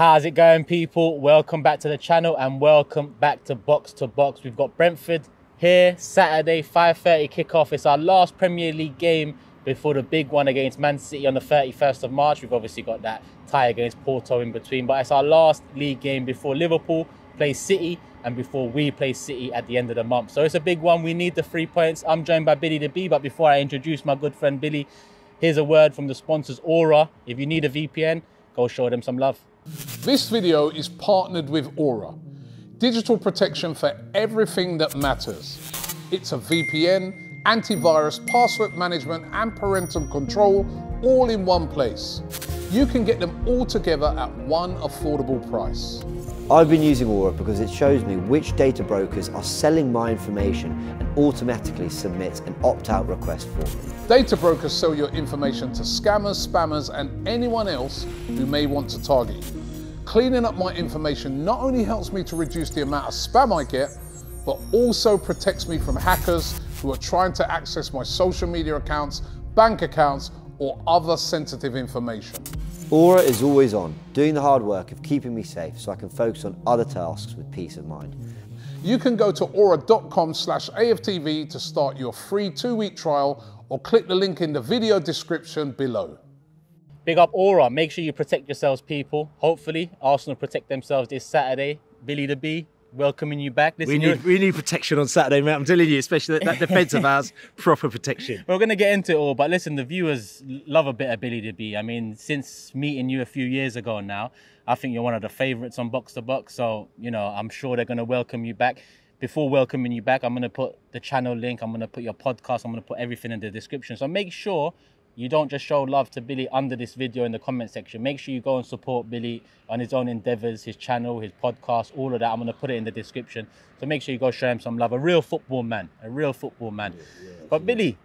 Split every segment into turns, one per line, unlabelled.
How's it going, people? Welcome back to the channel and welcome back to Box to Box. We've got Brentford here, Saturday, 5:30 kickoff. It's our last Premier League game before the big one against Man City on the 31st of March. We've obviously got that tie against Porto in between, but it's our last league game before Liverpool plays City and before we play City at the end of the month. So it's a big one. We need the 3 points. I'm joined by Billy TheBee, but before I introduce my good friend Billy, here's a word from the sponsors, Aura. If you need a VPN, go show them some love.
This video is partnered with Aura, digital protection for everything that matters. It's a VPN, antivirus, password management and parental control all in one place. You can get them all together at one affordable price.
I've been using Aura because it shows me which data brokers are selling my information and automatically submits an opt-out request for me.
Data brokers sell your information to scammers, spammers and anyone else who may want to target you. Cleaning up my information not only helps me to reduce the amount of spam I get, but also protects me from hackers who are trying to access my social media accounts, bank accounts or other sensitive information.
Aura is always on, doing the hard work of keeping me safe so I can focus on other tasks with peace of mind.
You can go to aura.com/AFTV to start your free 2-week trial or click the link in the video description below.
Big up Aura. Make sure you protect yourselves, people. Hopefully, Arsenal protect themselves this Saturday. Billy TheBee, welcoming you back. Listen,
we need protection on Saturday, mate. I'm telling you, especially that defence of ours, proper protection.
We're going to get into it all, but listen, the viewers love a bit of Billy TheBee. I mean, since meeting you a few years ago now, I think you're one of the favourites on Box to Box. So, you know, I'm sure they're going to welcome you back. Before welcoming you back, I'm going to put the channel link, I'm going to put your podcast, I'm going to put everything in the description. So make sure you don't just show love to Billy under this video in the comment section. Make sure you go and support Billy on his own endeavours, his channel, his podcast, all of that. I'm going to put it in the description. So make sure you go show him some love. A real football man. A real football man. But Billy.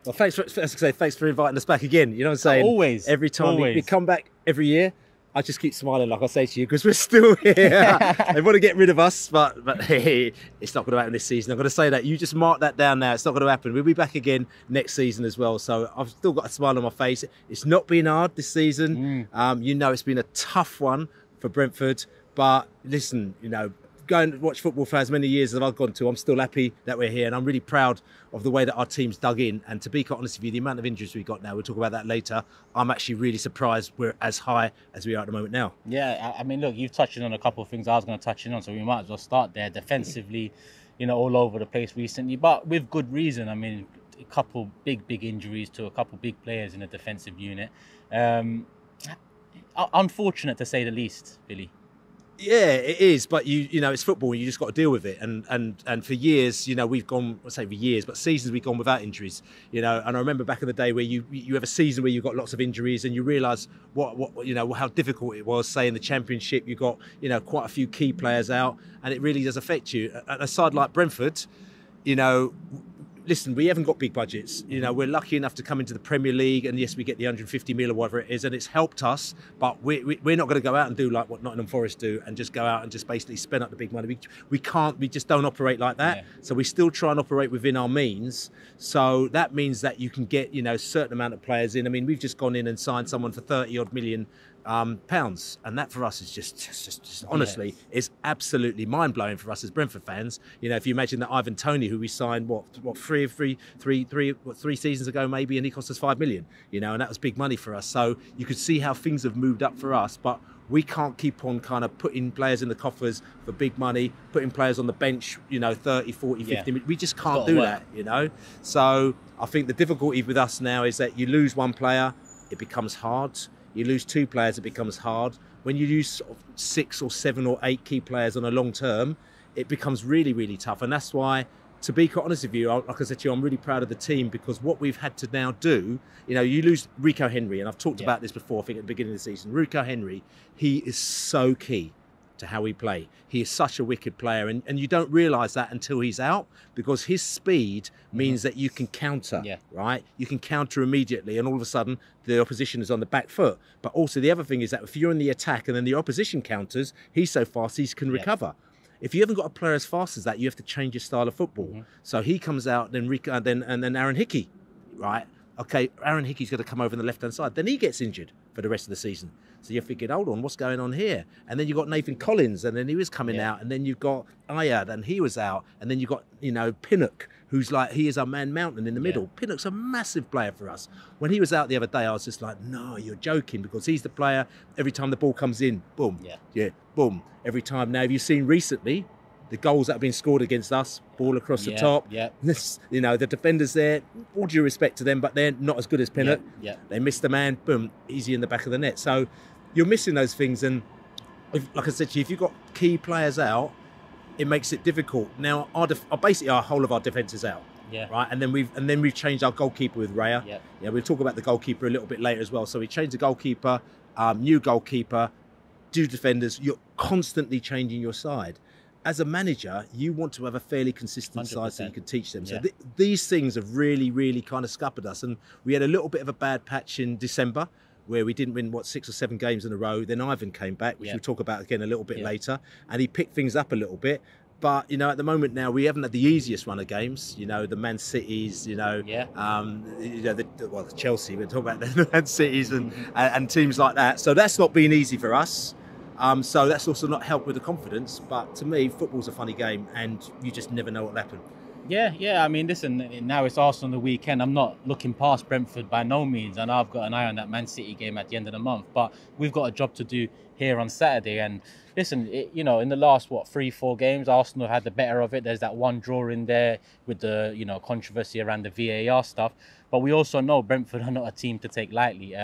Well, thanks for inviting us back again. You know what I'm saying?
Always.
Every time we come back every year, I just keep smiling, like I say to you, because we're still here. They want to get rid of us, but hey, it's not going to happen this season. I'm going to say that. You just mark that down now. It's not going to happen. We'll be back again next season as well. So I've still got a smile on my face. It's not been hard this season. You know, it's been a tough one for Brentford. But listen, you know, go and watch football for as many years as I've gone to. I'm still happy that we're here, and I'm really proud of the way that our team's dug in. And to be quite honest with you, the amount of injuries we've got now, we'll talk about that later, I'm actually really surprised we're as high as we are at the moment now. Yeah,
I mean, look, you've touched on a couple of things I was going to touch on, so we might as well start there. Defensively, you know, all over the place recently, but with good reason. I mean, a couple big injuries to a couple big players in the defensive unit. Unfortunate to say the least, Billy.
Yeah, it is, but you know, it's football. You just got to deal with it. And for years, you know, we've gone. I say for years, but seasons we've gone without injuries. You know, and I remember back in the day where you have a season where you've got lots of injuries, and you realise what you know how difficult it was. Say in the Championship, you got quite a few key players out, and it really does affect you. At a side like Brentford, you know. Listen, we haven't got big budgets. You know, we're lucky enough to come into the Premier League, and yes, we get the 150 mil or whatever it is, and it's helped us. But we're not going to go out and do like what Nottingham Forest do, and just go out and just basically spend up the big money. We can't. We just don't operate like that. Yeah. So we still try and operate within our means. So that means that you can get a certain amount of players in. I mean, we've just gone in and signed someone for 30-odd million. Pounds, and that for us is just honestly is absolutely mind-blowing for us as Brentford fans. You know, if you imagine that Ivan Toney, who we signed three seasons ago maybe, and he cost us 5 million, and that was big money for us. So you could see how things have moved up for us, but we can't keep on kind of putting players in the coffers for big money, putting players on the bench, 30, 40, 50. We just can't do that, So I think the difficulty with us now is that you lose one player, it becomes hard. You lose 2 players, it becomes hard. When you lose 6 or 7 or 8 key players on a long term, it becomes really tough. And that's why, to be quite honest with you, like I said to you, I'm really proud of the team, because what we've had to now do, you lose Rico Henry, and I've talked about this before, I think at the beginning of the season. Rico Henry, he is so key to how we play. He is such a wicked player, and you don't realise that until he's out, because his speed means that you can counter, right? You can counter immediately, and all of a sudden the opposition is on the back foot. But also the other thing is that if you're in the attack and then the opposition counters, he's so fast he can recover. If you haven't got a player as fast as that, you have to change your style of football. So he comes out, then Rico, and then Aaron Hickey, right? Okay, Aaron Hickey's going to come over on the left-hand side. Then he gets injured for the rest of the season. So you're thinking, hold on, what's going on here? And then you've got Nathan Collins, and then he was coming out. And then you've got Ayad, and he was out. And then you've got, Pinnock, who's like, he is our man mountain in the middle. Pinnock's a massive player for us. When he was out the other day, I was just like, no, you're joking, because he's the player, every time the ball comes in, boom, boom. Every time. Now, have you seen recently the goals that have been scored against us, ball across the top? The defenders there, all due respect to them, but they're not as good as Pinnock. They missed the man, boom, easy in the back of the net. So you're missing those things. And like I said to you, if you've got key players out, it makes it difficult. Now, basically our whole of our defence is out. Right, and then we've changed our goalkeeper with Raya. We'll talk about the goalkeeper a little bit later as well. So we changed the goalkeeper, new goalkeeper, two defenders. You're constantly changing your side. As a manager, you want to have a fairly consistent 100%. Side so you can teach them. So these things have really, really kind of scuppered us. And we had a little bit of a bad patch in December where we didn't win, 6 or 7 games in a row. Then Ivan came back, which we'll talk about again a little bit later. And he picked things up a little bit. But, at the moment now, we haven't had the easiest run of games. The Man Cities, the Chelsea, we're talking about the Man Cities and teams like that. So that's not been easy for us. So that's also not helped with the confidence. But to me, football's a funny game, and you just never know what'll happen.
I mean, listen, now it's Arsenal the weekend. I'm not looking past Brentford by no means. And I've got an eye on that Man City game at the end of the month. But we've got a job to do here on Saturday. And listen, in the last, 3-4 games, Arsenal had the better of it. There's that one draw in there with the, controversy around the VAR stuff. But we also know Brentford are not a team to take lightly.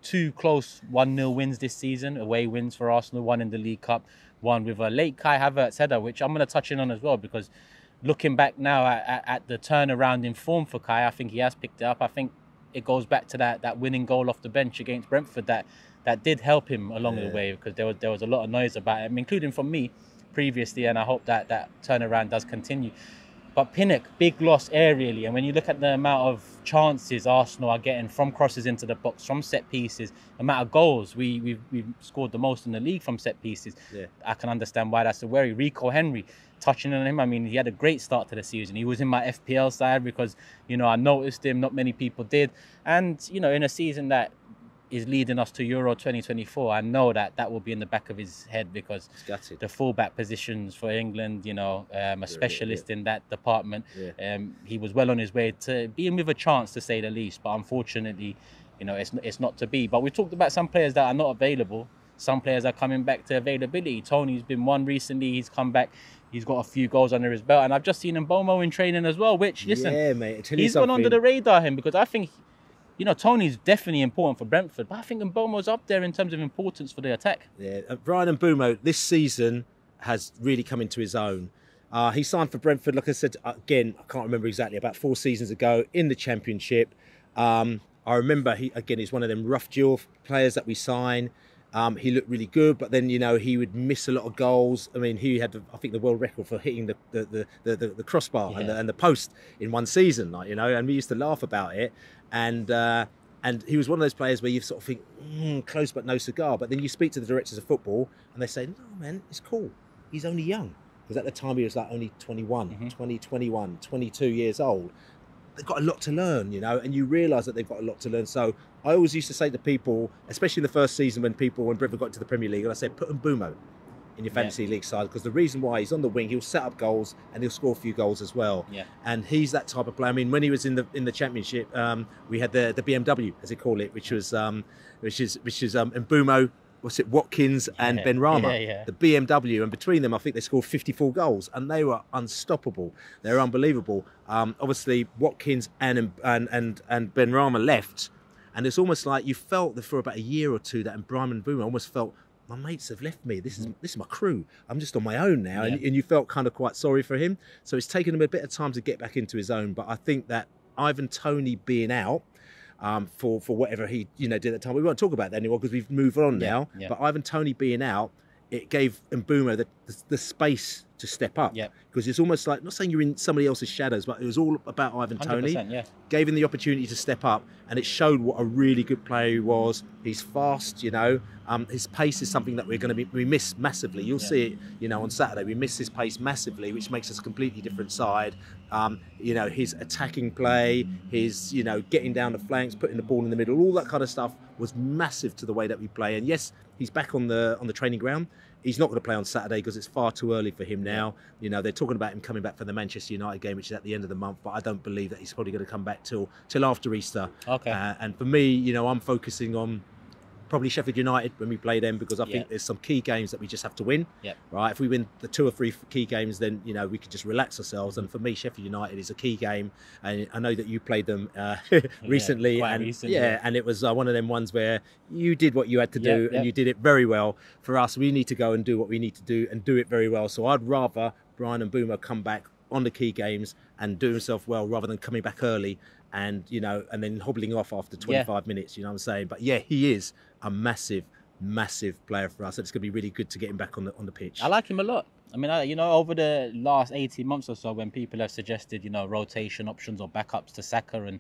2 close 1-0 wins this season, away wins for Arsenal, one in the League Cup, one with a late Kai Havertz header, which I'm going to touch in on as well, because looking back now at the turnaround in form for Kai, I think he has picked it up. I think it goes back to that winning goal off the bench against Brentford that did help him along the way, because there was a lot of noise about him, including from me previously, and I hope that turnaround does continue. But Pinnock, big loss aerially, and when you look at the amount of chances Arsenal are getting from crosses into the box, from set pieces, the amount of goals we've scored the most in the league from set pieces, I can understand why that's a worry. Rico Henry, touching on him, I mean, he had a great start to the season. He was in my FPL side because, I noticed him, not many people did. And, in a season that is leading us to Euro 2024, I know that will be in the back of his head, because the fullback positions for England, a specialist in that department. He was well on his way to being with a chance, to say the least, but unfortunately, it's not to be. But we talked about some players that are not available. Some players are coming back to availability. Tony's been one recently. He's come back. He's got a few goals under his belt, and I've just seen Mbomo in training as well, which, listen,
mate,
he's gone under the radar, because I think, Tony's definitely important for Brentford, but I think Mbomo's up there in terms of importance for the attack.
Brian Mbomo this season has really come into his own. He signed for Brentford, like I said, again, I can't remember exactly, about 4 seasons ago in the Championship. I remember, he's one of them rough duel players that we sign. He looked really good, but then, he would miss a lot of goals. I mean, he had, I think, the world record for hitting the crossbar and the post in one season, and we used to laugh about it. And he was one of those players where you sort of think, close but no cigar. But then you speak to the directors of football and they say, no, man, it's cool. He's only young. Because at the time he was like only 21, 21, 22 years old. They've got a lot to learn, and you realise that they've got a lot to learn. So I always used to say to people, especially in the first season when Brentford got into the Premier League, and I said, put Mbomo in your fantasy league side, because the reason why, he's on the wing, he'll set up goals and he'll score a few goals as well. And he's that type of player. I mean, when he was in the Championship, we had the BMW, as they call it, which is Mbomo, Watkins and Benrahma, the BMW, and between them I think they scored 54 goals, and they were unstoppable. They were unbelievable. Obviously Watkins and Benrahma left, and it's almost like you felt that for about a year or two that Brian Mbomo almost felt, my mates have left me. This is my crew. I'm just on my own now. And you felt kind of quite sorry for him. So it's taken him a bit of time to get back into his own. But I think that Ivan Toney being out for whatever he did at the time, we won't talk about that anymore because we've moved on now. But Ivan Toney being out, it gave Mbeumo the space to step up.
Yep.
Because it's almost like, not saying you're in somebody else's shadows, but it was all about Ivan Toney.
Yeah.
Gave him the opportunity to step up, and it showed what a really good player he was. He's fast, you know. His pace is something that we miss massively. You'll see it, you know, on Saturday. We miss his pace massively, which makes us a completely different side. You know, his attacking play, his, you know, getting down the flanks, putting the ball in the middle, all that kind of stuff was massive to the way that we play. And yes, he's back on the training ground. He's not going to play on Saturday because it's far too early for him now. You know, they're talking about him coming back for the Manchester United game, which is at the end of the month, but I don't believe that he's probably going to come back till after Easter.
Okay.
And for me, you know, I'm focusing on probably Sheffield United when we play them, because I think there's some key games that we just have to win. Right? If we win the 2 or 3 key games, then, you know, we could just relax ourselves. And for me, Sheffield United is a key game. And I know that you played them recently. And it was one of them ones where you did what you had to do and you did it very well. For us, we need to go and do what we need to do and do it very well. So I'd rather Bryan Mbeumo come back on the key games and do himself well, rather than coming back early and, you know, and then hobbling off after 25 minutes, you know what I'm saying? But yeah, he is a massive player for us. And it's going to be really good to get him back on the pitch.
I like him a lot. I mean, you know, over the last 18 months or so, when people have suggested, you know, rotation options or backups to Saka, and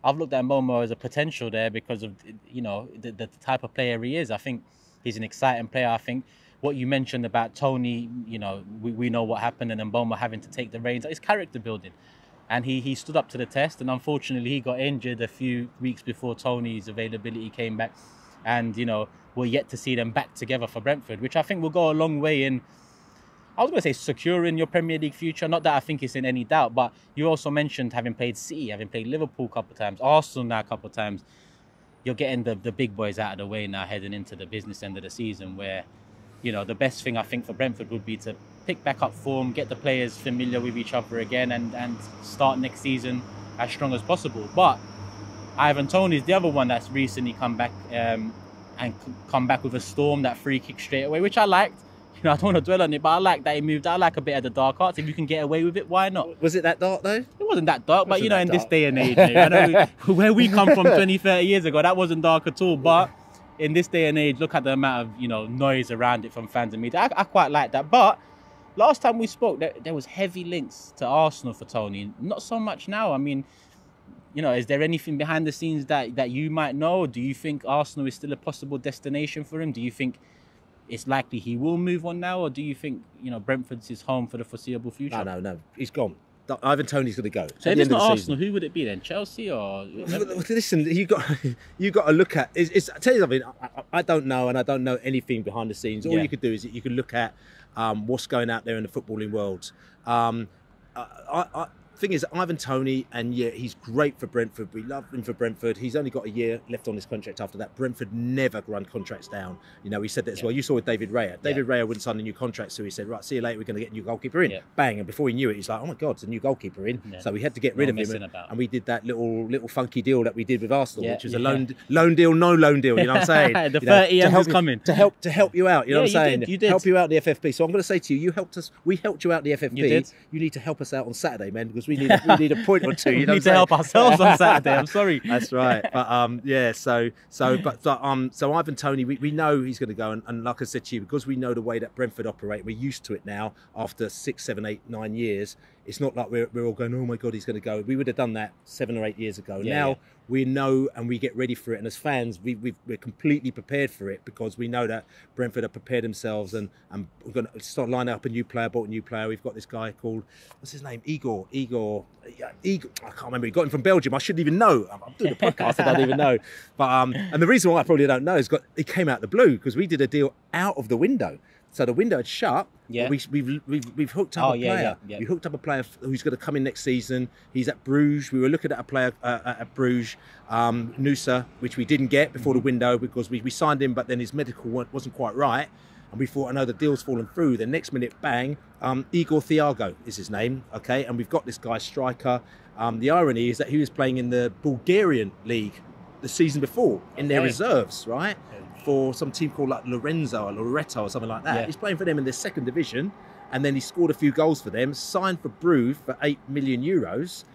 I've looked at Mbeumo as a potential there because of, you know, the type of player he is. I think he's an exciting player. I think what you mentioned about Toney, you know, we know what happened, and Mbeumo having to take the reins. It's character building. And he stood up to the test, and unfortunately he got injured a few weeks before Toney's availability came back. And, you know, we're yet to see them back together for Brentford, which I think will go a long way in, I was going to say, securing your Premier League future. Not that I think it's in any doubt, but you also mentioned having played City, having played Liverpool a couple of times, Arsenal now a couple of times. You're getting the big boys out of the way now, heading into the business end of the season, where, you know, the best thing I think for Brentford would be to pick back up form, get the players familiar with each other again, and start next season as strong as possible. But Ivan Toney is the other one that's recently come back and come back with a storm, that free kick straight away, which I liked. You know, I don't want to dwell on it, but I like that he moved. I like a bit of the dark arts. If you can get away with it, why not?
Was it that dark though?
It wasn't that dark, but you know, in this day and age, I know where we come from 20, 30 years ago, that wasn't dark at all. But in this day and age, look at the amount of, you know, noise around it from fans and media. I quite like that. But last time we spoke, there was heavy links to Arsenal for Toney. Not so much now. I mean, you know, is there anything behind the scenes that you might know? Do you think Arsenal is still a possible destination for him? Do you think it's likely he will move on now? Or do you think, you know, Brentford's his home for the foreseeable future?
No. He's gone. Ivan Toney's going to go.
So if it's not Arsenal, who would it be then? Chelsea or?
Listen, you got to look at. I tell you something. I don't know, and I don't know anything behind the scenes. All you could do is you can look at what's going out there in the footballing world. Thing is, Ivan Toney, and yeah, he's great for Brentford. We love him for Brentford. He's only got a year left on his contract after that. Brentford never run contracts down. You know, he said that as well. You saw with David Raya. David Raya wouldn't sign a new contract, so he said, right, see you later, we're going to get a new goalkeeper in. Bang, and before he knew it, he's like, oh my God, it's a new goalkeeper in. So we had to get rid of him. And we did that little funky deal that we did with Arsenal, which was a loan deal, no loan deal, you know what I'm saying?
The 30 M's is coming.
To help you out, you know what I'm saying?
You did.
Help you out in the FFP. So I'm going to say to you, you helped us, we helped you out in the FFP.
You did.
You need to help us out on Saturday, man, because we need a point or two. You know
we need to help ourselves on Saturday. I'm sorry.
That's right. But so Ivan Toney, we know he's going to go, and like I said to you, because we know the way that Brentford operate, we're used to it now. After 6, 7, 8, 9 years, it's not like we're all going, oh my God, he's going to go. We would have done that 7 or 8 years ago. Now we know and we get ready for it, and as fans, we're completely prepared for it, because we know that Brentford have prepared themselves, and we're going to start lining up a new player. Bought a new player. We've got this guy called, what's his name? Igor. I can't remember. He got him from Belgium. I shouldn't even know. I'm doing a podcast. I don't even know. But and the reason why I probably don't know is he came out of the blue, because we did a deal out of the window. So the window had shut. We've hooked up a player. We hooked up a player who's going to come in next season. He's at Bruges. We were looking at a player at Bruges, Nusa, which we didn't get before the window, because we signed him, but then his medical wasn't quite right. And we thought, I know the deal's fallen through. The next minute, bang, Igor Thiago is his name. Okay, and we've got this guy, striker. The irony is that he was playing in the Bulgarian league the season before in their reserves, right? For some team called like Lorenzo or Loreto or something like that. He's playing for them in the second division, and then he scored a few goals for them, signed for Bruges for €8 million.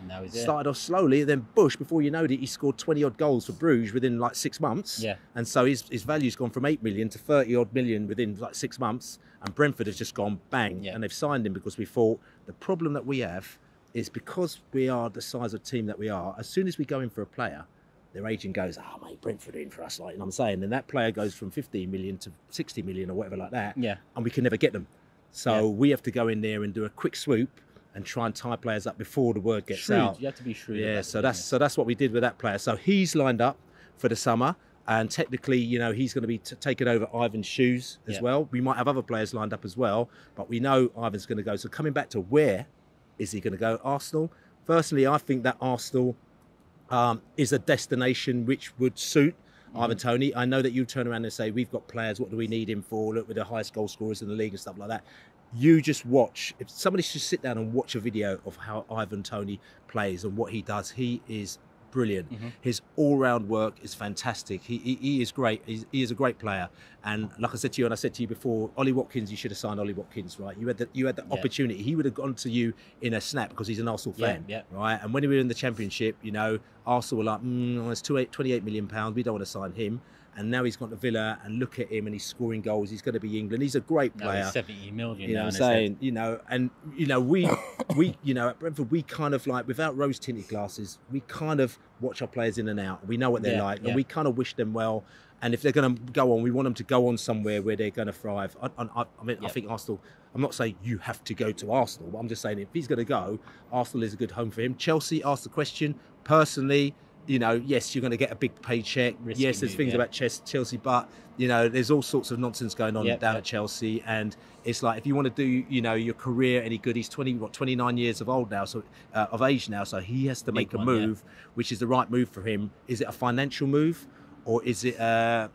Now he's
started off slowly, then Bush, before you know it, he scored 20 odd goals for Bruges within like 6 months.
Yeah.
And so his value's gone from 8 million to 30 odd million within like 6 months. And Brentford has just gone bang.
Yeah.
And they've signed him because we thought the problem that we have is because we are the size of team that we are, as soon as we go in for a player, their agent goes, oh, mate, Brentford are in for us, like, you know what I'm saying? And that player goes from 15 million to 60 million or whatever like that.
Yeah.
And we can never get them. So we have to go in there and do a quick swoop and try and tie players up before the word gets out.
You have to be shrewd.
Yeah, so that's what we did with that player. So he's lined up for the summer. And technically, you know, he's going to be taking over Ivan's shoes as well. We might have other players lined up as well, but we know Ivan's going to go. So coming back to where is he going to go? Arsenal. Personally, I think that Arsenal is a destination which would suit Ivan Toney. I know that you turn around and say, we've got players, what do we need him for? Look, with the highest goal scorers in the league and stuff like that. You just watch. If somebody should sit down and watch a video of how Ivan Toney plays and what he does, he is brilliant. His all-round work is fantastic. He is great. He is a great player. And like I said to you, and I said to you before, Ollie Watkins, you should have signed Ollie Watkins, right? You had the opportunity. He would have gone to you in a snap because he's an Arsenal fan, right? And when we were in the Championship, you know, Arsenal were like, it's £28 million. We don't want to sign him. And now he's gone to Villa, and look at him, and he's scoring goals. He's going to be England. He's a great player.
He's 70 million.
You know what I'm saying? You know, and you know, we you know, at Brentford, we kind of like, without rose-tinted glasses, we kind of watch our players in and out. We know what they're like, and we kind of wish them well. And if they're going to go on, we want them to go on somewhere where they're going to thrive. I mean, I think Arsenal, I'm not saying you have to go to Arsenal, but I'm just saying if he's going to go, Arsenal is a good home for him. Chelsea asked the question. Personally, you know, yes, you're going to get a big paycheck.
Risky
yes, there's
move,
things about Chelsea, but, you know, there's all sorts of nonsense going on down at Chelsea. And it's like, if you want to do, you know, your career any good, he's 29 years of old now, so of age now. So he has to make a move, which is the right move for him. Is it a financial move? Or is it a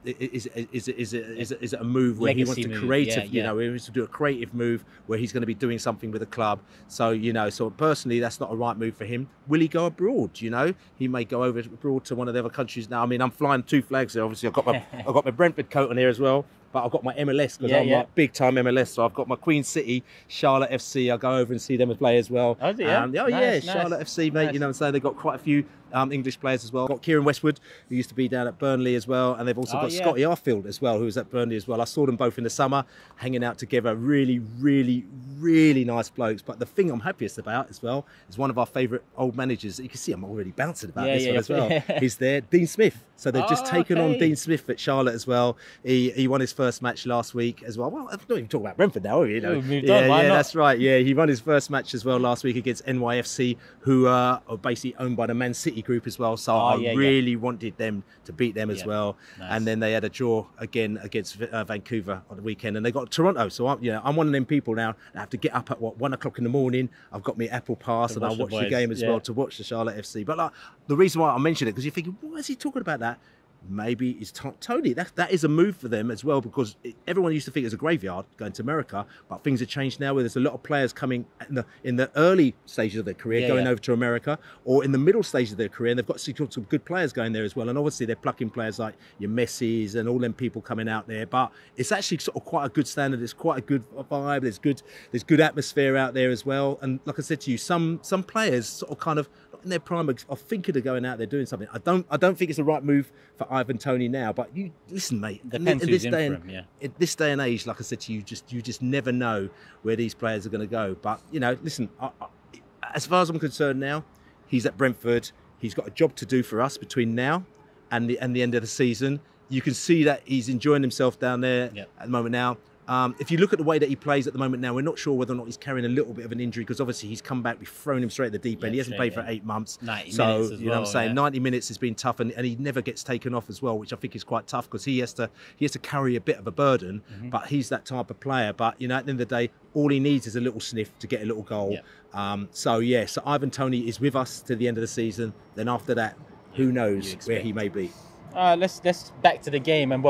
move where he wants to creative, you know, he wants to do a creative move where he's going to be doing something with the club. So, you know, so personally, that's not a right move for him. Will he go abroad? You know, he may go over abroad to one of the other countries now. I mean, I'm flying 2 flags there. Obviously, I've got my Brentford coat on here as well. But I've got my MLS because I'm like big time MLS. So I've got my Queen City, Charlotte FC. I'll go over and see them play as well.
Oh, yeah? Nice.
Charlotte FC, mate. You know what I'm saying? They've got quite a few English players as well. Got Kieran Westwood, who used to be down at Burnley as well. And they've also got Scotty Arfield as well, who was at Burnley as well. I saw them both in the summer, hanging out together. Really, really, really nice blokes. But the thing I'm happiest about as well is one of our favourite old managers. You can see I'm already bouncing about this one as well. He's there, Dean Smith. So they've just taken on Dean Smith at Charlotte as well. He won his first match last week as well. Well, I'm not even talking about Brentford now, are we? You know? That's right. Yeah, he won his first match as well last week against NYFC, who are basically owned by the Man City group as well. So I really wanted them to beat them as well. Nice. And then they had a draw again against Vancouver on the weekend, and they got Toronto. So I'm one of them people now that have to get up at 1 o'clock in the morning. I've got my Apple Pass and I watch the game as well to watch the Charlotte FC. But like, the reason why I mention it, because you're thinking, why is he talking about that? Maybe it's Tony. That is a move for them as well, because everyone used to think it was a graveyard going to America, but things have changed now where there's a lot of players coming in the early stages of their career going over to America, or in the middle stages of their career, and they've got some good players going there as well. And obviously they're plucking players like your Messis and all them people coming out there, but it's actually sort of quite a good standard. It's quite a good vibe. There's good atmosphere out there as well. And like I said to you, some players sort of kind of in their prime are thinking of going out there doing something. I don't think it's the right move for Ivan Toney now, but you listen, mate. In this day and age, like I said to you, you just never know where these players are going to go. But you know, listen, as far as I'm concerned now, he's at Brentford. He's got a job to do for us between now and the end of the season. You can see that he's enjoying himself down there at the moment now. If you look at the way that he plays at the moment now, we're not sure whether or not he's carrying a little bit of an injury, because obviously he's come back, we've thrown him straight at the deep end. He hasn't played for 8 months.
90
so,
minutes as
you know
well,
what I'm saying? 90 minutes has been tough, and he never gets taken off as well, which I think is quite tough, because he has to carry a bit of a burden, but he's that type of player. But, you know, at the end of the day, all he needs is a little sniff to get a little goal. So Ivan Toney is with us to the end of the season. Then after that, who knows where he may be.
Let's back to the game, and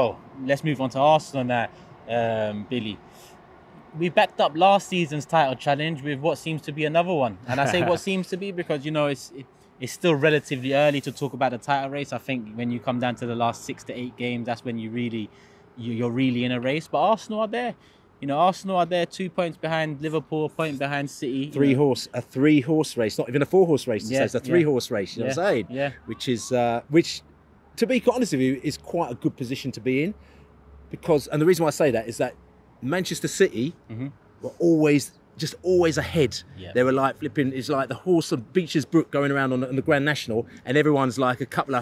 let's move on to Arsenal now, Billy. We backed up last season's title challenge with what seems to be another one. And I say what seems to be because, you know, it's still relatively early to talk about the title race. I think when you come down to the last 6 to 8 games, that's when you're really in a race. But Arsenal are there. Arsenal are there 2 points behind Liverpool, a point behind City.
A three-horse race, not even a four-horse race. It's a three-horse race. You know what I'm saying?
Yeah.
Which, to be quite honest with you, is quite a good position to be in, and the reason why I say that is that Manchester City were always ahead.
Yeah.
They were like flipping. It's like the horse of Beecher's Brook going around on the Grand National, and everyone's like a couple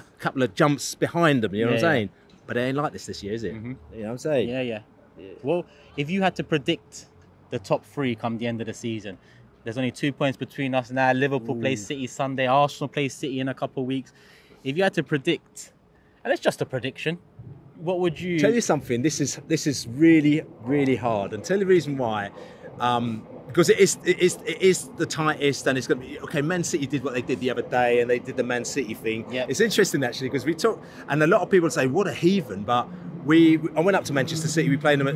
of jumps behind them. You know what I'm saying? But it ain't like this year, is it? You know what I'm saying?
Yeah. Well, if you had to predict the top three come the end of the season, there's only 2 points between us now. Liverpool plays City Sunday. Arsenal plays City in a couple of weeks. If you had to predict, and it's just a prediction, what would you...
Tell you something, this is really, really hard. And tell you the reason why. Because it is the tightest, and it's going to be... Okay, Man City did what they did the other day, and they did the Man City thing.
Yep.
It's interesting, actually, because we talk... And a lot of people say, what a heathen, but... I went up to Manchester City. We played them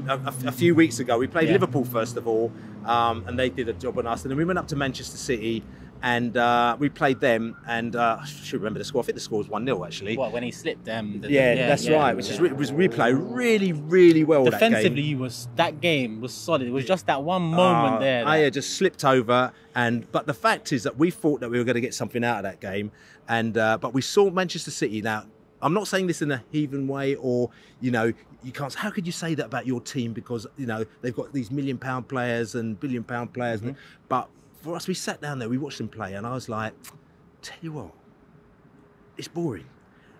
a few weeks ago. We played Liverpool first of all, and they did a job on us. And then we went up to Manchester City, and we played them. And I should remember the score. I think the score was 1-0 actually.
What, when he slipped them?
That's right. Which was we played really, really well.
Defensively, that game was solid. It was just that one moment there.
I just slipped over, but the fact is that we thought that we were going to get something out of that game, and but we saw Manchester City now. I'm not saying this in a heathen way, or you can't. How could you say that about your team? Because they've got these £1 million players and £1 billion players. But for us, we sat down there, we watched them play, and I was like, tell you what, it's boring.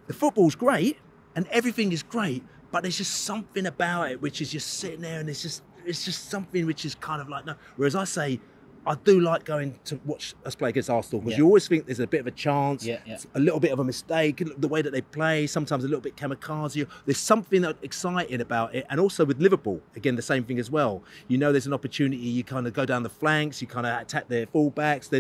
The football's great, and everything is great, but there's just something about it which is just sitting there, and it's just something which is kind of like no. Whereas I say, I do like going to watch us play against Arsenal, because you always think there's a bit of a chance, a little bit of a mistake, the way that they play, sometimes a little bit kamikaze. There's something exciting about it. And also with Liverpool, again, the same thing as well. There's an opportunity, you kind of go down the flanks, you kind of attack their fullbacks,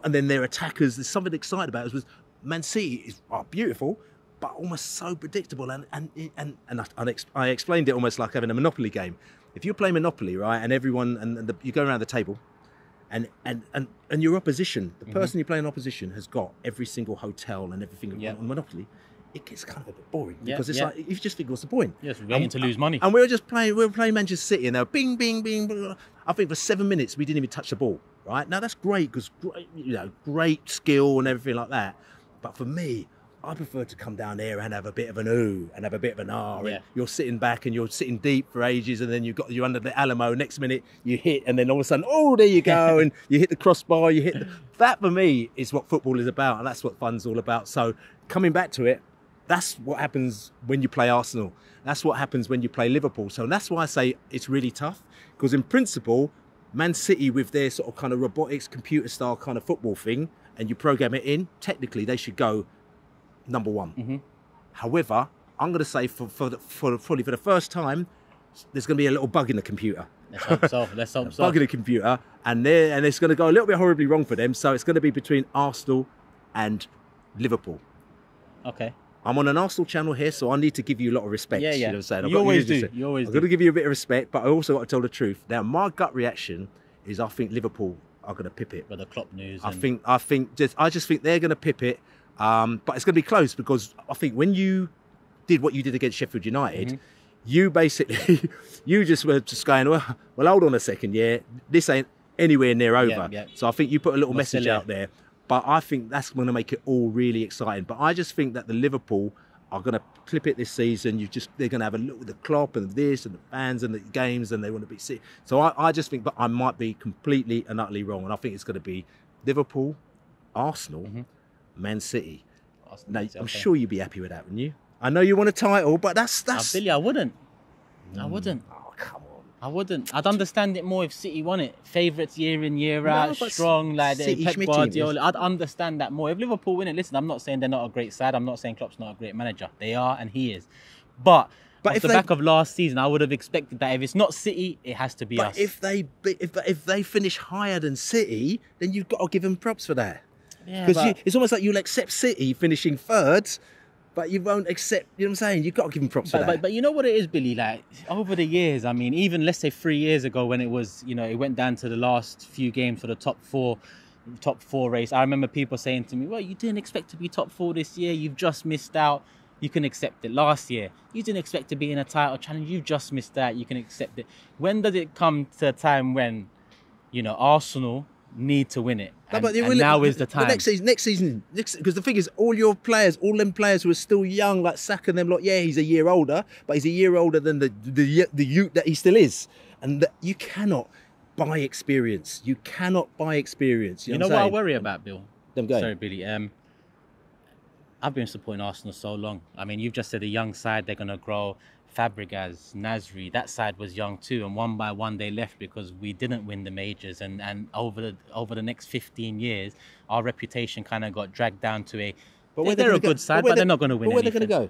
and then their attackers. There's something exciting about it. With Man City is beautiful, but almost so predictable. And I explained it almost like having a Monopoly game. If you play Monopoly, right, and everyone, you go around the table, and your opposition, the person you're playing opposition, has got every single hotel and everything on Monopoly, it gets kind of a bit boring, because it's like, you just think, what's the point?
Yes, waiting to lose money.
And we were playing Manchester City, and they were bing, bing, bing, bing. I think for 7 minutes we didn't even touch the ball. Right now, that's great, because great skill and everything like that. But for me, I prefer to come down there and have a bit of an ooh and have a bit of an ah.
Yeah.
You're sitting back and you're sitting deep for ages, and then you're under the Alamo. Next minute you hit, and then all of a sudden, oh, there you go, and you hit the crossbar. That for me is what football is about, and that's what fun's all about. So coming back to it, that's what happens when you play Arsenal. That's what happens when you play Liverpool. So that's why I say it's really tough, because in principle, Man City, with their sort of kind of robotics, computer style kind of football thing, and you program it in, technically they should go number one. However, I'm going to say for probably for the first time, there's going to be a little bug in the computer.
Let's hope so.
Bug in the computer, and it's going to go a little bit horribly wrong for them. So it's going to be between Arsenal and Liverpool.
Okay.
I'm on an Arsenal channel here, so I need to give you a lot of respect.
Yeah.
You know what I'm saying?
You always do.
I'm going to give you a bit of respect, but I also got to tell the truth. Now, my gut reaction is I think Liverpool are going to pip it.
With the Klopp news.
I just think they're going to pip it. But it's going to be close, because I think when you did what you did against Sheffield United, you basically, you just were just going, well, hold on a second, this ain't anywhere near over.
Yeah.
So I think you put a little message out there, but I think that's going to make it all really exciting. But I just think that the Liverpool are going to clip it this season. They're going to have a look with the Klopp and this and the fans and the games, and they want to be sick. So I just think, but I might be completely and utterly wrong, and I think it's going to be Liverpool, Arsenal, Man City. Now, I'm sure you'd be happy with that, wouldn't you? I know you want a title, but that's...
Billy, I wouldn't. Oh,
come on.
I wouldn't. I'd understand it more if City won it. Favourites year in, year out, strong, like Pep Guardiola. I'd understand that more. If Liverpool win it, listen, I'm not saying they're not a great side. I'm not saying Klopp's not a great manager. They are, and he is. But off the back of last season, I would have expected that if it's not City, it has to be us.
But if they finish higher than City, then you've got to give them props for that.
Because
it's almost like you'll accept City finishing third, but you won't accept, you know what I'm saying? You've got to give them props for that.
But you know what it is, Billy? Like, over the years, I mean, even let's say 3 years ago when it was, it went down to the last few games for the top four race. I remember people saying to me, well, you didn't expect to be top four this year. You've just missed out. You can accept it. Last year, you didn't expect to be in a title challenge. You just missed that. You can accept it. When does it come to a time when, you know, Arsenal need to win it? And, now is the time.
Next season, because the thing is, all them players who are still young, like Saka and them, like, yeah, he's a year older, but he's a year older than the youth that he still is. And you cannot buy experience. You cannot buy experience. You know what
I worry about, Bill? Sorry, Billy. I've been supporting Arsenal so long. I mean, you've just said a young side, they're going to grow. Fabregas, Nasri, that side was young too, and one by one they left because we didn't win the majors. And over the next 15 years, our reputation kind of got dragged down to a. But they're a good side, but they're not going to win.
But where are they going to go?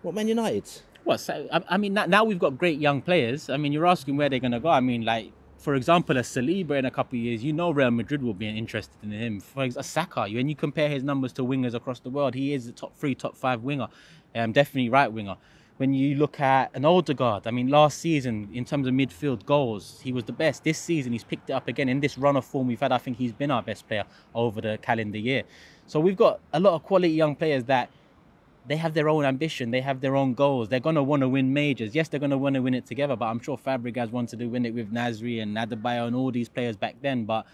What, Man United?
What? So, I mean, now we've got great young players. I mean, you're asking where they're going to go. I mean, like, for example, a Saliba in a couple of years, you know Real Madrid will be interested in him. For example, Saka, when you compare his numbers to wingers across the world, he is a top 3, top 5 winger, definitely right winger. When you look at an Odegaard, I mean, last season, in terms of midfield goals, he was the best. This season, he's picked it up again. In this run of form we've had, I think he's been our best player over the calendar year. So we've got a lot of quality young players that they have their own ambition. They have their own goals. They're going to want to win majors. Yes, they're going to want to win it together, but I'm sure Fabregas wanted to win it with Nasri and Adebayo and all these players back then. But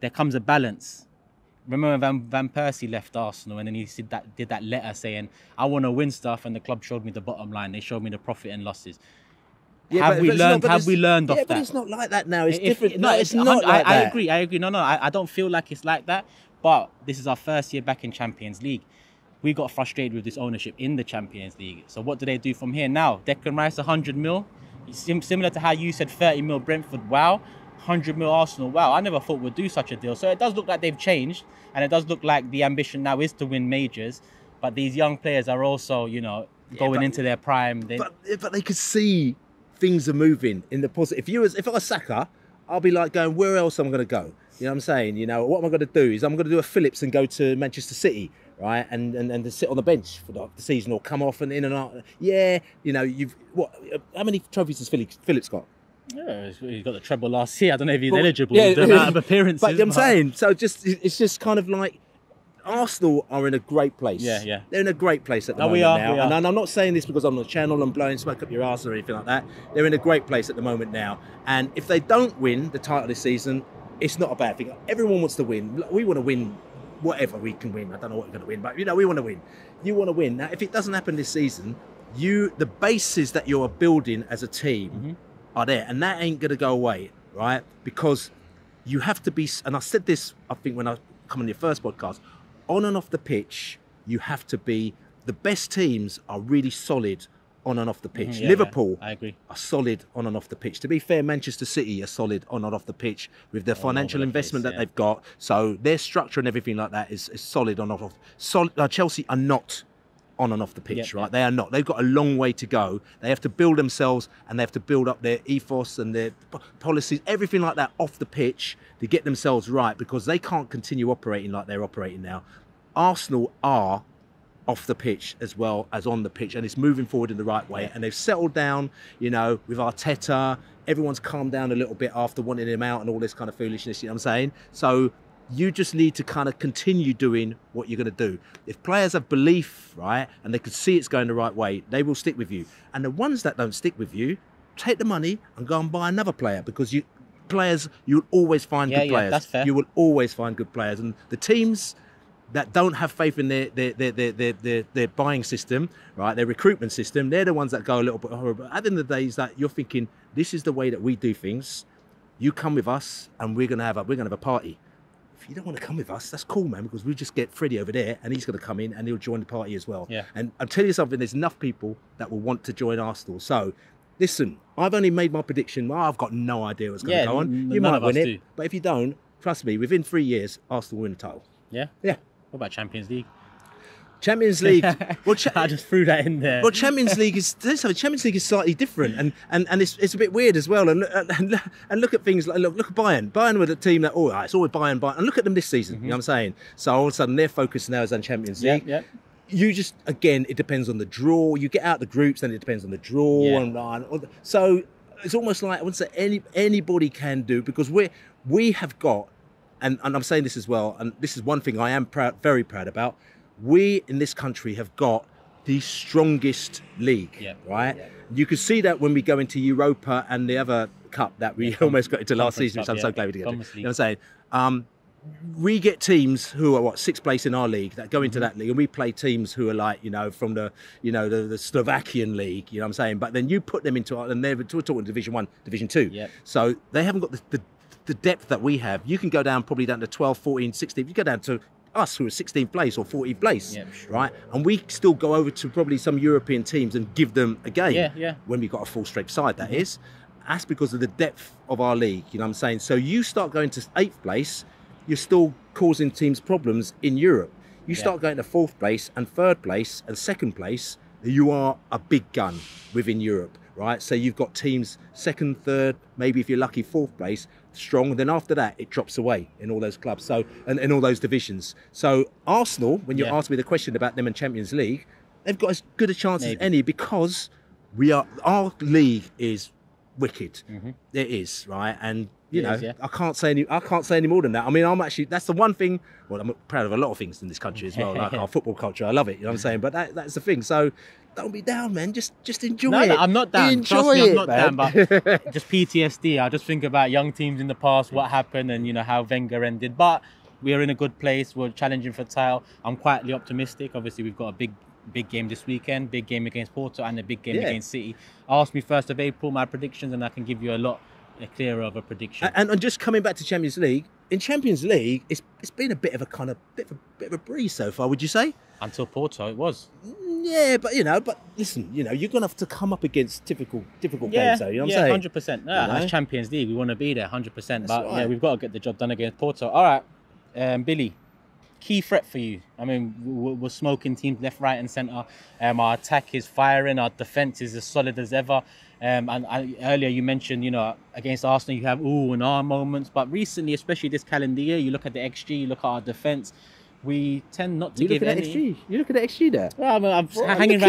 there comes a balance. Remember Van Persie left Arsenal and then he did that letter saying, I want to win stuff, and the club showed me the bottom line. They showed me the profit and losses.
Yeah,
have we learned off that?
Yeah, but it's not like that now. It's different. No, it's not like that.
I agree. No, I don't feel like it's like that. But this is our first year back in Champions League. We got frustrated with this ownership in the Champions League. So what do they do from here now? Declan Rice, 100 mil. Similar to how you said 30 mil Brentford. Wow. 100 mil Arsenal. Wow, I never thought we'd do such a deal. So it does look like they've changed, and it does look like the ambition now is to win majors. But these young players are also, you know, going into their prime.
But they could see things are moving in the positive. If I was Saka, I'll be like going, where else am I going to go? You know what I'm saying? You know, what am I going to do? Is I'm going to do a Phillips and go to Manchester City, right? And to sit on the bench for the season or come off and in and out. Yeah, you know, how many trophies has Phillips got?
Yeah, he got the treble last year. I don't know if he's eligible. The amount of appearances.
But I'm saying, so it's just kind of like Arsenal are in a great place.
Yeah.
They're in a great place at the moment now.
We are.
And I'm not saying this because I'm on the channel and blowing smoke up your ass or anything like that. They're in a great place at the moment now. And if they don't win the title this season, it's not a bad thing. Everyone wants to win. We want to win whatever we can win. I don't know what we're going to win, but, you know, we want to win. You want to win. Now, if it doesn't happen this season, the bases that you're building as a team are there, and that ain't going to go away, right? Because you have to be, and I said this, I think, when I come on your first podcast, on and off the pitch, you have to be, the best teams are really solid on and off the pitch. Liverpool
I agree.
are solid on and off the pitch. To be fair, Manchester City are solid on and off the pitch with their financial investment that they've got. So their structure and everything like that is solid on and off. Chelsea are not on and off the pitch, right? They are not. They've got a long way to go. They have to build themselves, and they have to build up their ethos and their policies, everything like that off the pitch to get themselves right, because they can't continue operating like they're operating now. Arsenal are off the pitch as well as on the pitch, and it's moving forward in the right way. And they've settled down, you know, with Arteta. Everyone's calmed down a little bit after wanting him out and all this kind of foolishness, you know what I'm saying? So you just need to kind of continue doing what you're going to do. If players have belief, right, and they can see it's going the right way, they will stick with you. And the ones that don't stick with you, take the money and go and buy another player, because you'll always find good players.
That's fair.
You will always find good players. And the teams that don't have faith in their buying system, right, their recruitment system, they're the ones that go a little bit horrible. At the end of the day, is that you're thinking, this is the way that we do things. You come with us, and we're gonna have a party. If you don't want to come with us, that's cool, man, because we'll just get Freddie over there, and he's going to come in and he'll join the party as well.
Yeah.
And I'll tell you something, there's enough people that will want to join Arsenal. So, listen, I've only made my prediction. I've got no idea what's going to go on. You might win it, but if you don't, trust me, within 3 years, Arsenal will win the title.
Yeah?
Yeah.
What about Champions League?
Champions League. Well,
I just threw that in there.
Well, Champions League is slightly different, and it's a bit weird as well. And look at things like look at Bayern. Bayern were the team that it's always Bayern, and look at them this season. You know what I'm saying? So all of a sudden their focus now is on Champions League.
Yeah.
You just, again, it depends on the draw. You get out the groups, then it depends on the draw.
Yeah.
So it's almost like, I wouldn't say anybody can do, because we have got, and I'm saying this as well, and this is one thing I am very proud about. We in this country have got the strongest league, right? Yeah. You can see that when we go into Europa and the other cup that we almost got into last season, which I'm so glad we did. You know what I'm saying? We get teams who are 6th place in our league that go into that league, and we play teams who are like, from the, the Slovakian league, you know what I'm saying? But then you put them into, and they're talking Division 1, Division 2. So they haven't got the depth that we have. You can go down probably down to 12, 14, 16. You go down to us who are 16th place or 14th place, right? And we still go over to probably some European teams and give them a game when we've got a full strength side, that is. That's because of the depth of our league, you know what I'm saying? So you start going to 8th place, you're still causing teams problems in Europe. You start going to 4th place and 3rd place and 2nd place, you are a big gun within Europe, right? So you've got teams 2nd, 3rd, maybe if you're lucky 4th place, strong. Then after that, it drops away in all those clubs. So and in all those divisions. So Arsenal, when you asked me the question about them in Champions League, they've got as good a chance as any because our league is wicked. It is, right? And I can't say any more than that. I mean, that's the one thing. Well, I'm proud of a lot of things in this country as well, like our football culture. I love it. You know what I'm saying? But that's the thing. So don't be down, man. Just enjoy it.
No, I'm not down.
Enjoy
me,
it,
I'm not
man.
down. But just PTSD. I just think about young teams in the past, what happened, and how Wenger ended. But we're in a good place. We're challenging for title. I'm quietly optimistic. Obviously, we've got a big game this weekend, big game against Porto, and a big game against City. Ask me 1st of April my predictions, and I can give you a clearer of a prediction.
And just coming back to Champions League, in Champions League, it's been a bit of a breeze so far, would you say?
Until Porto, it was.
Yeah, but listen, you're gonna have to come up against difficult games, though. You know what I'm saying?
100%. As Champions League, we want to be there, 100%. But we've got to get the job done against Porto. All right, Billy. Key threat for you. I mean, we're smoking teams left, right, and centre. Our attack is firing. Our defence is as solid as ever. And earlier you mentioned, against Arsenal you have ooh and ah moments, but recently, especially this calendar year, you look at the XG, you look at our defence. We tend not to give any.
You look at the XG there.
Well, I'm hanging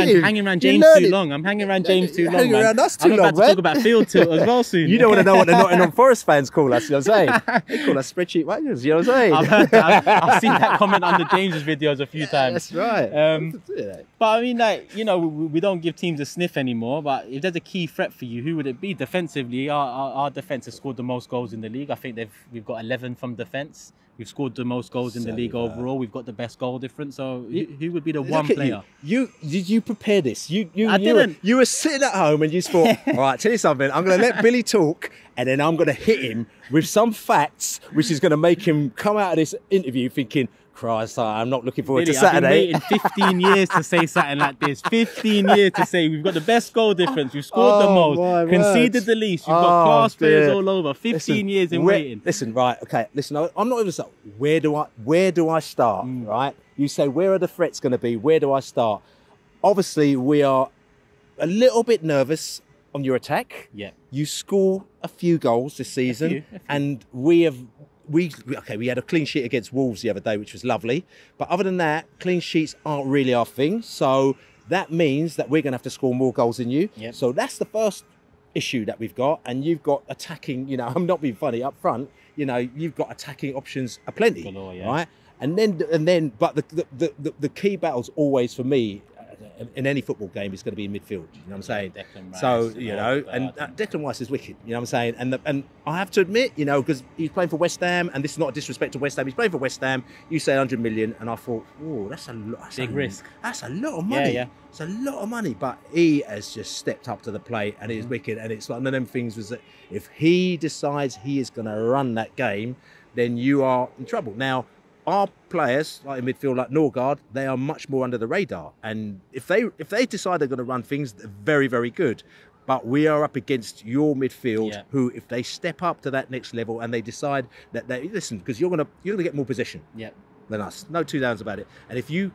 around James too long. I'm hanging around James too long.
Hanging around us too long,
I'm about to talk about field tilt as well soon.
You don't want to know what the Nottingham Forest fans call us. You know what I'm saying? They call us spreadsheet wagons. You know what I'm saying?
I've heard that. I've seen that comment under James's videos a few times.
That's right.
But I mean, we don't give teams a sniff anymore. But if there's a key threat for you, who would it be? Defensively, our defence has scored the most goals in the league. I think we've got 11 from defence. We've scored the most goals in the league overall. We've got the best goal difference. So who would be the one player?
Did you prepare this? I
didn't.
You were sitting at home and you just thought, all right, tell you something. I'm going to let Billy talk, and then I'm going to hit him with some facts, which is going to make him come out of this interview thinking, Christ, I'm not looking forward to Saturday.
I've been waiting 15 years to say something like this. 15 years to say we've got the best goal difference. We've scored the most, conceded the least. We've got class players all over. 15 years in waiting.
Listen, right, okay. Listen, I'm not even saying where do I start? Right? You say where are the threats going to be? Where do I start? Obviously, we are a little bit nervous on your attack.
Yeah.
You score a few goals this season, and we had a clean sheet against Wolves the other day, which was lovely. But other than that, clean sheets aren't really our thing. So that means that we're going to have to score more goals than you.
Yep.
So that's the first issue that we've got. And you've got attacking, I'm not being funny, up front, you've got attacking options aplenty, right? And then, but the key battles always for me in any football game is going to be in midfield. You know what I'm saying?
Declan Rice,
so Declan Rice is wicked. You know what I'm saying? And I have to admit, because he's playing for West Ham, and this is not a disrespect to West Ham. He's playing for West Ham. You say 100 million, and I thought, oh, that's a lot.
Big risk.
That's a lot of money.
Yeah.
It's a lot of money, but he has just stepped up to the plate, and it is wicked. And it's like one of them things was that if he decides he is going to run that game, then you are in trouble. Now, our players, like in midfield, like Norgard, they are much more under the radar. And if they decide they're going to run things, they're very, very good. But we are up against your midfield, who, if they step up to that next level and they decide that because you're gonna get more possession than us. No two downs about it. And if you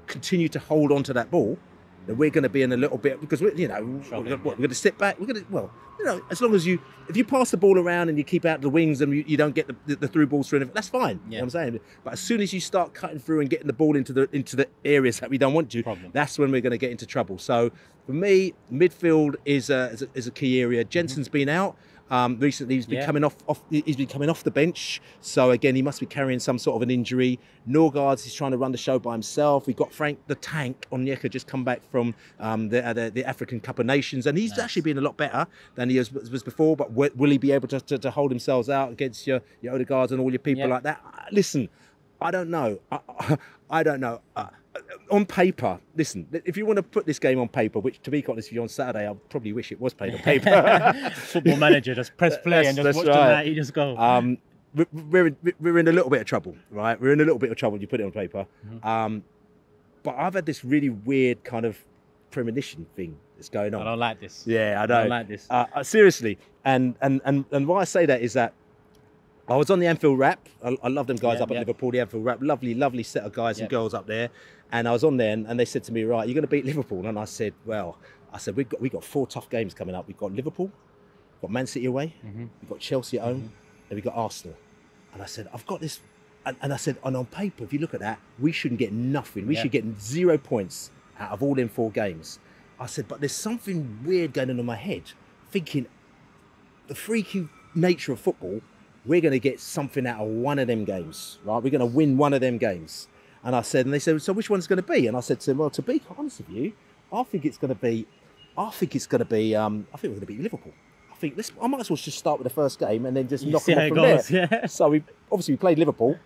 continue to hold on to that ball, then we're going to be in a little bit, because we're going to step back. As long as if you pass the ball around and you keep out the wings and you don't get the through balls through, that's fine. You know what I'm saying? But as soon as you start cutting through and getting the ball into the areas that we don't want to, that's when we're going to get into trouble. So for me, midfield is a key area. Jensen's been out. Recently, he's been coming off. He's been coming off the bench, so again, he must be carrying some sort of an injury. Norgard's he's trying to run the show by himself. We've got Frank the Tank Onyeka just come back from the African Cup of Nations, and he's actually been a lot better than he was before. But will he be able to hold himself out against your Odegaards and all your people like that? Listen, I don't know. I don't know. On paper, listen, if you want to put this game on paper, which to be honest with you on Saturday, I probably wish it was played on paper.
Football Manager, just press play and just watch the night, you just go.
We're in a little bit of trouble, right? We're in a little bit of trouble when you put it on paper. But I've had this really weird kind of premonition thing that's going on.
I don't like this.
Yeah, I know.
I don't like this.
Seriously. And why I say that is that I was on the Anfield Wrap. I love them guys up at Liverpool, the Anfield Wrap. Lovely set of guys and girls up there. And I was on there and they said to me, right, you're going to beat Liverpool. And I said, we got 4 tough games coming up. We've got Liverpool, we've got Man City away, we've got Chelsea at home, and we've got Arsenal. And I said, I've got this. And I said, and on paper, if you look at that, we shouldn't get nothing. We should get 0 points out of all them 4 games. I said, but there's something weird going on in my head, thinking the freaky nature of football, we're going to get something out of one of them games, right? We're going to win one of them games. And I said, and they said, so which one's going to be? And I said to them, well, to be honest with you, I think we're going to beat Liverpool. I might as well just start with the first game and then just knock them off from there.
Yeah.
So we played Liverpool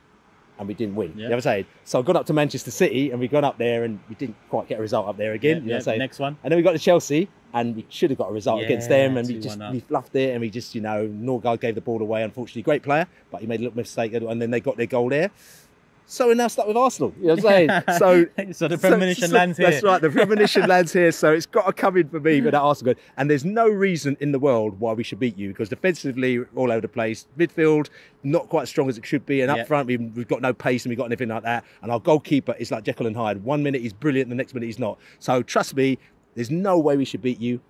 and we didn't win. You know what I'm saying? So I've gone up to Manchester City and we've gone up there and we didn't quite get a result up there again. You know what I'm saying?
Next one.
And then we got to Chelsea and we should have got a result against them, and we fluffed it, and we just, Norgard gave the ball away, unfortunately. Great player, but he made a little mistake, and then they got their goal there. So we're now stuck with Arsenal, you know what I'm saying?
So the premonition lands here.
That's right, the premonition lands here, so it's got to come in for me with that Arsenal goal. And there's no reason in the world why we should beat you, because defensively, we're all over the place. Midfield, not quite as strong as it should be, and up front, we've got no pace and we've got anything like that. And our goalkeeper is like Jekyll and Hyde. 1 minute he's brilliant, the next minute he's not. So trust me, there's no way we should beat you.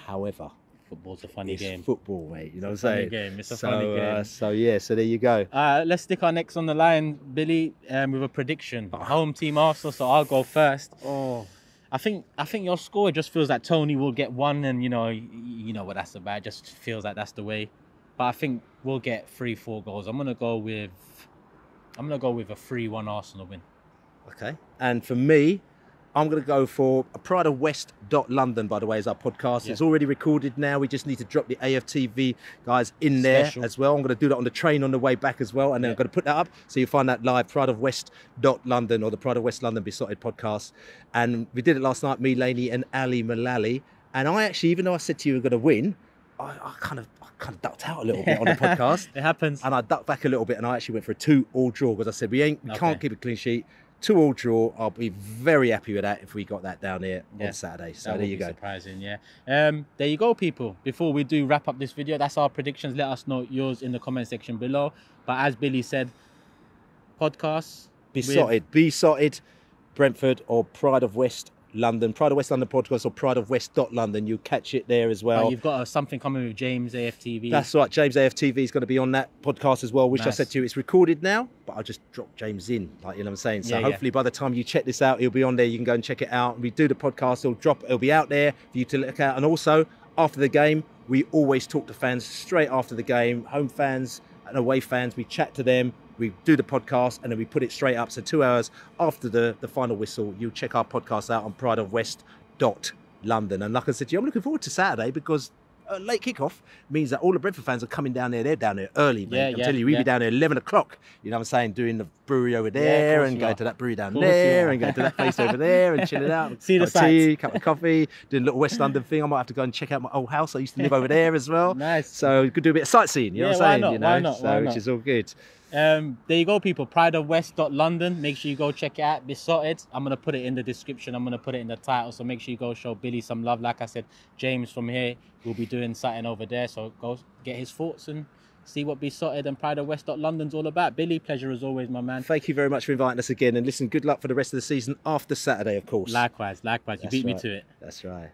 However,
football's a funny game.
It's football, mate. You know what I'm saying?
It's a funny game.
So there you go.
Let's stick our necks on the line, Billy, with a prediction. Home team Arsenal, so I'll go first. I think your score just feels like Tony will get 1, and you know what that's about. It just feels like that's the way. But I think we'll get 3-4 goals. I'm gonna go with a 3-1 Arsenal win.
Okay. And for me, I'm going to go for a Pride of West London, by the way, is our podcast. Yeah. It's already recorded now. We just need to drop the AFTV guys in there as well. I'm going to do that on the train on the way back as well. And then I'm going to put that up. So you'll find that live, Pride of West London, or the Pride of West London Beesotted Podcast. And we did it last night, me, Laney and Ali Malali. And I actually, even though I said to you we're going to win, I kind of ducked out a little bit on the podcast.
It happens.
And I ducked back a little bit, and I actually went for a 2-2 draw, because I said we can't keep a clean sheet. 2-2 draw. I'll be very happy with that if we got that down here on Saturday. So there you go.
Surprising, there you go, people. Before we do wrap up this video, that's our predictions. Let us know yours in the comment section below. But as Billy said, podcasts.
Beesotted Brentford, or Pride of West London, Pride of West London Podcast, or Pride of West London. You'll catch it there as well.
You've got something coming with James AFTV.
That's right, James AFTV is going to be on that podcast as well, which I said to you, it's recorded now, but I'll just drop James in, like, you know what I'm saying? So hopefully by the time you check this out, he'll be on there. You can go and check it out. We do the podcast, it'll be out there for you to look at. And also, after the game, we always talk to fans straight after the game, home fans and away fans. We chat to them. We do the podcast, and then we put it straight up. So 2 hours after the final whistle, you'll check our podcast out on Pride of West London. And like I said to you, I'm looking forward to Saturday, because late kickoff means that all the Brentford fans are coming down there. They're down there early, mate. I'm telling you, we'll be down there 11 o'clock. You know what I'm saying? Doing the brewery over there, and going to that brewery down there, and going to that place over there, and chilling out.
See the sights.
Cup of coffee, doing a little West London thing. I might have to go and check out my old house. I used to live over there as well.
Nice.
So we could do a bit of sightseeing. You know what I'm saying?
Why not?
Which is all good.
There you go, people. Pride of West London. Make sure you go check it out. Beesotted. I'm going to put it in the description. I'm going to put it in the title. So make sure you go show Billy some love. Like I said, James from here will be doing something over there. So go get his thoughts and see what Beesotted and Pride of West London's all about. Billy, pleasure as always, my man.
Thank you very much for inviting us again. And listen, good luck for the rest of the season after Saturday, of course.
Likewise. You beat me to it.
That's right.